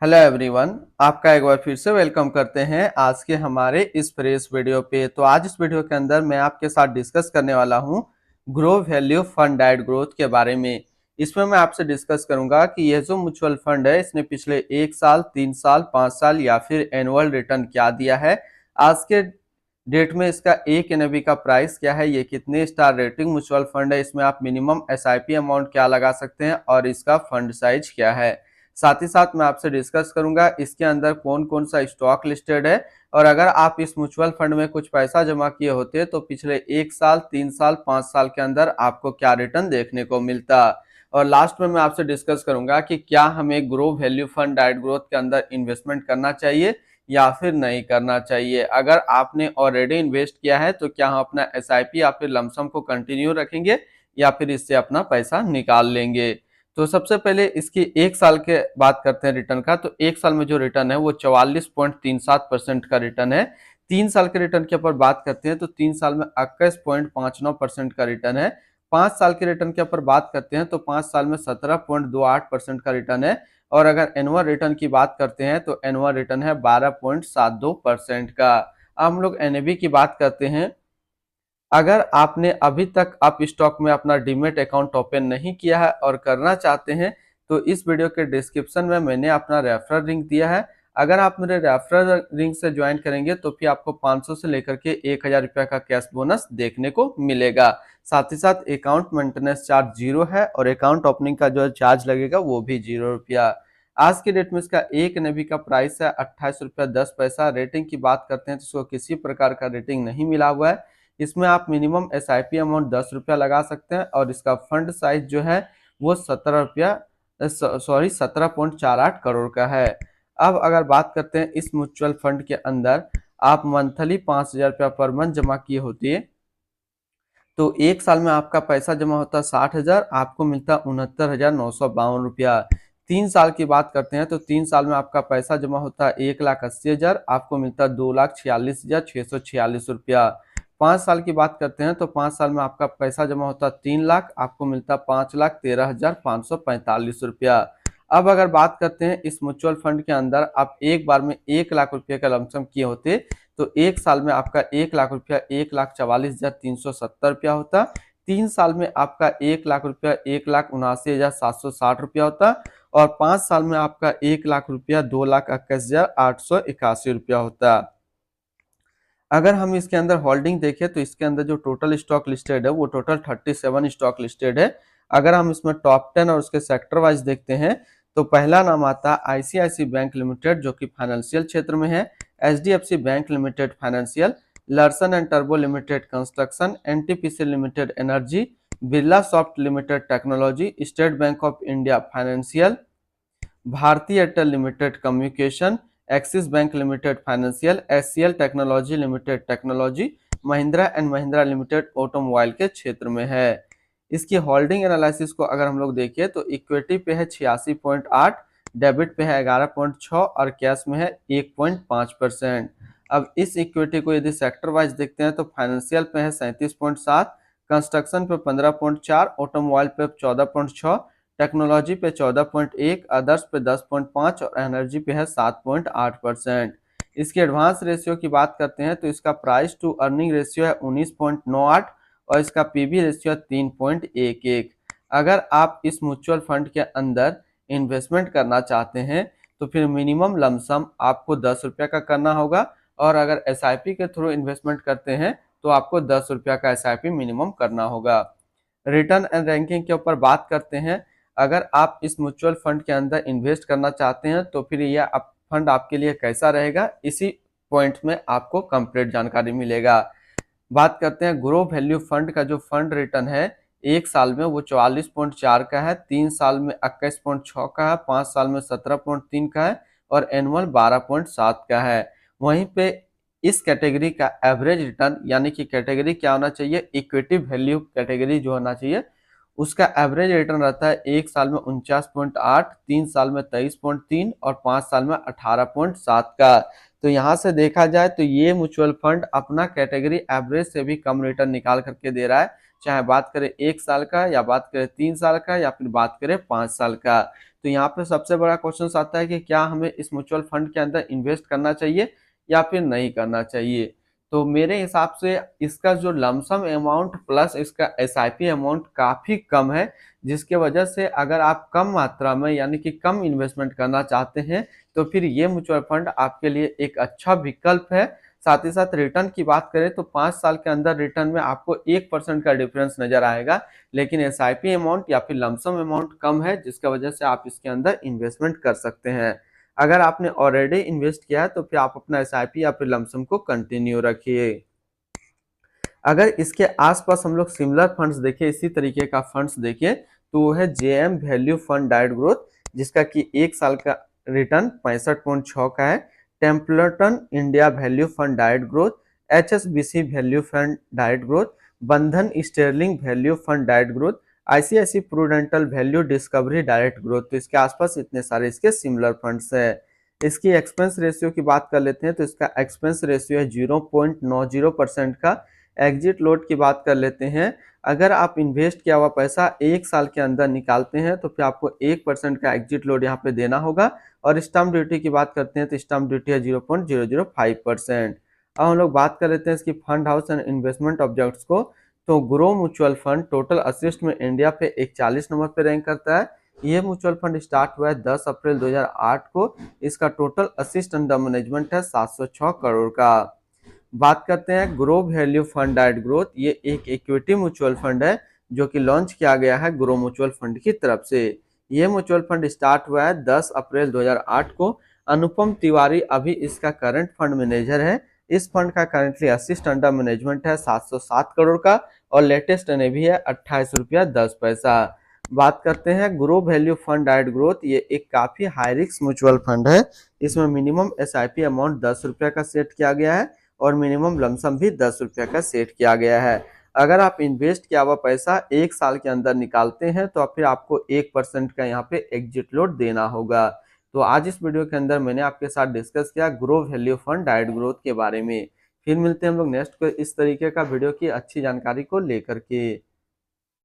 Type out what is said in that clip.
Hello everyone, आपका एक बार फिर से वेलकम करते हैं आज के हमारे इस फ्रेश वीडियो पे। तो आज इस वीडियो के अंदर मैं आपके साथ डिस्कस करने वाला हूं grow value fund diet growth के बारे में। इसमें मैं आपसे डिस्कस करूंगा कि यह जो म्यूचुअल फंड है इसने पिछले 1 साल, 3 साल, 5 साल या फिर एनुअल रिटर्न क्या दिया है, आज के डेट में इसका एक एनएवी का प्राइस क्या है, ये कितने स्टार रेटिंग म्यूचुअल फंड है, इसमें आप मिनिमम एसआईपी अमाउंट क्या लगा सकते हैं और इसका फंड साइज क्या है। साथ ही साथ मैं आपसे डिस्कस करूंगा इसके अंदर कौन कौन सा स्टॉक लिस्टेड है और अगर आप इस म्यूचुअल फंड में कुछ पैसा जमा किए होते तो पिछले 1 साल, 3 साल, 5 साल के अंदर आपको क्या रिटर्न देखने को मिलता। और लास्ट में मैं आपसे डिस्कस करूंगा कि क्या हमें grow value fund diet growth के अंदर इन्वेस्टमेंट करना चाहिए या फिर नहीं करना चाहिए। अगर आपने ऑलरेडी इन्वेस्ट किया है तो क्या हम अपना एसआईपी या फिर लमसम को कंटिन्यू रखेंगे या फिर इससे अपना पैसा निकाल लेंगे। तो सबसे पहले इसकी 1 साल के बात करते हैं रिटर्न का। तो 1 साल में जो रिटर्न है वो 44.37% का रिटर्न है। 3 साल के रिटर्न के ऊपर बात करते हैं तो 3 साल में 21.59% का रिटर्न है। 5 साल के रिटर्न के ऊपर बात करते हैं तो 5 साल में 17.28% का रिटर्न है। और अगर एनुअल रिटर्न की बात करते हैं तो एनुअल रिटर्न है 12.72% का। अब हम लोग एनएवी की बात करते हैं। अगर आपने अभी तक आप स्टॉक में अपना डीमेट अकाउंट ओपन नहीं किया है और करना चाहते हैं तो इस वीडियो के डिस्क्रिप्शन में मैंने अपना रेफरल लिंक दिया है। अगर आप मेरे रेफरल लिंक से ज्वाइन करेंगे तो फिर आपको 500 से लेकर के 1000 रुपया का कैश बोनस देखने को मिलेगा। साथ ही साथ अकाउंट मेंटेनेंस चार्ज 0 है और अकाउंट ओपनिंग का जो चार्ज लगेगा वो भी 0 रुपया। आज के डेट में इसका एक एनएवी का प्राइस है 28 रुपया 10 पैसा। रेटिंग की बात करते हैं तो इसको किसी प्रकार का रेटिंग नहीं मिला हुआ है। इसमें आप मिनिमम एसआईपी अमाउंट 10 रुपया लगा सकते हैं और इसका फंड साइज जो है वो 17.48 करोड़ का है। अब अगर बात करते हैं इस म्यूचुअल फंड के अंदर आप मंथली 5,000 रुपया पर मंथ जमा किए होते तो 1 साल में आपका पैसा जमा होता 60,000, आपको मिलता 69,952 रुपया। 3 साल की बात करते हैं तो 3 साल में आपका पैसा जमा होता 1,80,000, आपको मिलता 2,46,646 रुपया। 5 साल की बात करते हैं तो 5 साल में आपका पैसा जमा होता 3 लाख, आपको मिलता 5,13,545 रुपया। अब अगर बात करते हैं इस म्यूचुअल फंड के अंदर आप एक बार में 1 लाख रुपये का लमसम किए होते तो 1 साल में आपका 1 लाख रुपया 1,44,370 रुपया होता। 3 साल में आपका 1 लाख रुपया 1,79,760 रुपया होता और 5 साल में आपका 1 लाख रुपया 2,21,881 रुपया होता। अगर हम इसके अंदर होल्डिंग देखें तो इसके अंदर जो टोटल स्टॉक लिस्टेड है वो टोटल 37 स्टॉक लिस्टेड है। अगर हम इसमें टॉप 10 और उसके सेक्टर वाइज देखते हैं तो पहला नाम आता है आईसीआईसी बैंक लिमिटेड जो कि फाइनेंशियल क्षेत्र में है, HDFC bank limited financial, Larsen and टर्बो limited construction, NTPC limited energy, Birla soft limited technology, State Bank of India financial, Bharti Airtel limited communication, Axis Bank limited financial, HCL technology limited technology, Mahindra and Mahindra limited automobile के क्षेत्र में है। इसकी holding analysis को अगर हम लोग देखें तो इक्विटी पे है 86.8, डेबिट पे है 11.6 और कैश में है 1.5%। अब इस इक्विटी को यदि सेक्टर वाइज देखते हैं तो फाइनेंशियल पे है 37.7, कंस्ट्रक्शन पे 15.4, ऑटोमोबाइल पे 14.6, टेक्नोलॉजी पे 14.1, अदर्स पे 10.5 और एनर्जी पे है 7.8%। इसकी एडवांस रेशियो की बात करते हैं तो इसका प्राइस टू अर्निंग रेशियो है 19.98 और इसका पीबी रेशियो 3.11। अगर आप इस म्यूचुअल फंड के अंदर इन्वेस्टमेंट करना चाहते हैं तो फिर मिनिमम लमसम आपको 10 रुपया का करना होगा और अगर एसआईपी के थ्रू इन्वेस्टमेंट करते हैं तो आपको 10 रुपया का एसआईपी मिनिमम करना होगा। रिटर्न एंड रैंकिंग के ऊपर बात करते हैं। अगर आप इस म्यूचुअल फंड के अंदर इन्वेस्ट करना चाहते हैं तो फिर यह फंड आपके लिए कैसा रहेगा, इसी पॉइंट में आपको कंप्लीट जानकारी मिलेगा। बात करते हैं ग्रो वैल्यू फंड का जो फंड रिटर्न है 1 साल में वो 44.4 का है, 3 साल में 21.6 का है, 5 साल में 17.3 का है और एनुअल 12.7 का है। वहीं पे इस कैटेगरी का एवरेज रिटर्न यानी कि कैटेगरी क्या होना चाहिए, इक्विटी वैल्यू कैटेगरी जो होना चाहिए उसका एवरेज रिटर्न रहता है 1 साल में 49.8, 3 साल में 23.3 और 5 साल में 18.7 का। तो यहाँ से देखा जाए तो ये म्यूचुअल फंड अपना कैटेगरी एवरेज से भी कम रिटर्न निकाल करके दे रहा है, चाहे बात करें 1 साल का या बात करें 3 साल का या फिर बात करें 5 साल का। तो यहाँ पे सबसे बड़ा क्वेश्चन आता है कि क्या हमें इस म्यूचुअल फंड के अंदर इन्वेस्ट करना चाहिए या फिर नहीं करना चाहिए। तो मेरे हिसाब से इसका जो लमसम अमाउंट प्लस इसका एसआईपी अमाउंट काफ़ी कम है, जिसके वजह से अगर आप कम मात्रा में यानी कि कम इन्वेस्टमेंट करना चाहते हैं तो फिर ये म्यूचुअल फंड आपके लिए एक अच्छा विकल्प है। साथ ही साथ रिटर्न की बात करें तो 5 साल के अंदर रिटर्न में आपको 1% का डिफरेंस नजर आएगा, लेकिन एसआईपी अमाउंट या फिर लमसम अमाउंट कम है, जिसका वजह से आप इसके अंदर इन्वेस्टमेंट कर सकते हैं। अगर आपने ऑलरेडी इन्वेस्ट किया है तो फिर आप अपना एसआईपी या फिर लमसम को कंटिन्यू रखिए। अगर इसके आसपास हम लोग सिमिलर फंड्स देखें, इसी तरीके का फंड्स देखें, तो वो है JM value fund diet growth, जिसका कि 1 साल का रिटर्न 65.6 का है। Templeton India value fund diet growth, HSBC value fund diet growth, बंधन स्टेरलिंग value fund diet growth, ICIC Prudential value discovery direct growth. तो इसके आसपास इतने सारे इसके सिमिलर फंड्स है। इसकी एक्सपेंस रेशियो की बात कर लेते हैं तो इसका एक्सपेंस रेशियो है 0.90% का। एग्जिट लोड की बात कर लेते हैं, अगर आप इन्वेस्ट किया हुआ पैसा 1 साल के अंदर निकालते हैं तो फिर आपको 1% का एग्जिट लोड यहाँ पे देना होगा। और स्टैम्प ड्यूटी की बात करते हैं तो स्टैम्प ड्यूटी है 0.005%। अब हम लोग बात कर लेते हैं इसकी fund house and investment objects को। तो grow mutual fund total assist में इंडिया पे 41 नंबर पे रैंक करता है। ये म्यूचुअल फंड स्टार्ट हुआ है 10 अप्रैल 2008 को। इसका टोटल असिस्ट अंडर मैनेजमेंट है 706 करोड़ का। बात करते हैं grow value fund diet growth. ये एक इक्विटी म्यूचुअल फंड है जो कि लॉन्च किया गया है ग्रो म्यूचुअल फंड की तरफ से। ये म्यूचुअल फंड स्टार्ट हुआ है 10 अप्रैल 2008 को। अनुपम तिवारी अभी इसका करंट फंड मैनेजर है। इस फंड का करंटली असिस्ट अंडर मैनेजमेंट है 707 करोड़ का और लेटेस्ट एनएवी है 28 रुपया 10 पैसा। बात करते हैं grow value fund diet growth. ये एक काफी हाई रिस्क म्यूचुअल फंड है। इसमें मिनिमम एसआईपी अमाउंट 10 रुपया का सेट किया गया है और मिनिमम लमसम भी 10 रुपया का सेट किया गया है। अगर आप इन्वेस्ट किया हुआ पैसा 1 साल के अंदर निकालते हैं तो फिर आपको 1% का यहाँ पे एग्जिट लोड देना होगा। तो आज इस वीडियो के अंदर मैंने आपके साथ डिस्कस किया grow value fund diet growth के बारे में। फिर मिलते हैं हम लोग नेक्स्ट को इस तरीके का वीडियो की अच्छी जानकारी को लेकर के।